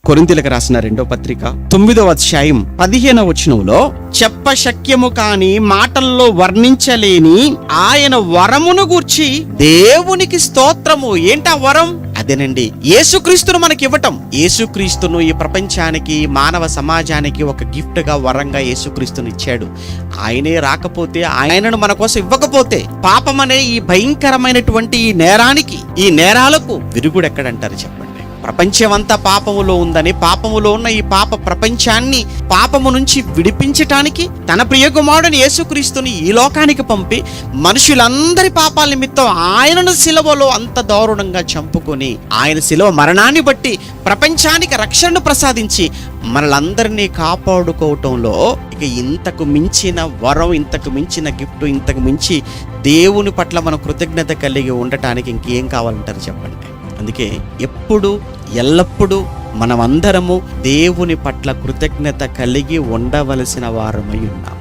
కొరింథీయులకు రాసిన 2వ పత్రిక 9వ అధ్యాయం 15వ వచనంలో, చెప్పశక్యము కాని మాటల్లో వర్ణించలేని ఆయన వరమును గూర్చి దేవునికి స్తోత్రము. ఏంటా వరం? అదేనండి, యేసుక్రీస్తును మనకి ఇవ్వటం. యేసుక్రీస్తును ఈ ప్రపంచానికి, మానవ సమాజానికి ఒక గిఫ్ట్ గా, వరంగా యేసుక్రీస్తుని ఇచ్చాడు. ఆయనే రాకపోతే, ఆయనను మన కోసం ఇవ్వకపోతే, పాపమనే ఈ భయంకరమైనటువంటి ఈ నేరానికి, ఈ నేరాలకు విరుగుడు ఎక్కడంటారు చెప్పండి? ప్రపంచమంతా పాపములో ఉందని, పాపములో ఉన్న ఈ పాప ప్రపంచాన్ని పాపము నుంచి విడిపించటానికి తన ప్రియకుమారుడైన యేసుక్రీస్తుని ఈ లోకానికి పంపి మనుషులందరి పాపాల నిమిత్తం ఆయనను సిలువలో అంత దారుణంగా చంపుకొని, ఆయన సిలువ మరణాన్ని బట్టి ప్రపంచానికి రక్షణను ప్రసాదించి మనలందరినీ కాపాడుకోవటంలో ఇక ఇంతకు మించిన వరం, ఇంతకు మించిన గిఫ్ట్, ఇంతకు మించి దేవుని పట్ల మనం కృతజ్ఞత కలిగి ఉండటానికి ఇంకేం కావాలంటారు చెప్పండి? అందుకే ఎప్పుడు, ఎల్లప్పుడూ మనమందరము దేవుని పట్ల కృతజ్ఞత కలిగి ఉండవలసిన వారమై ఉన్నాం.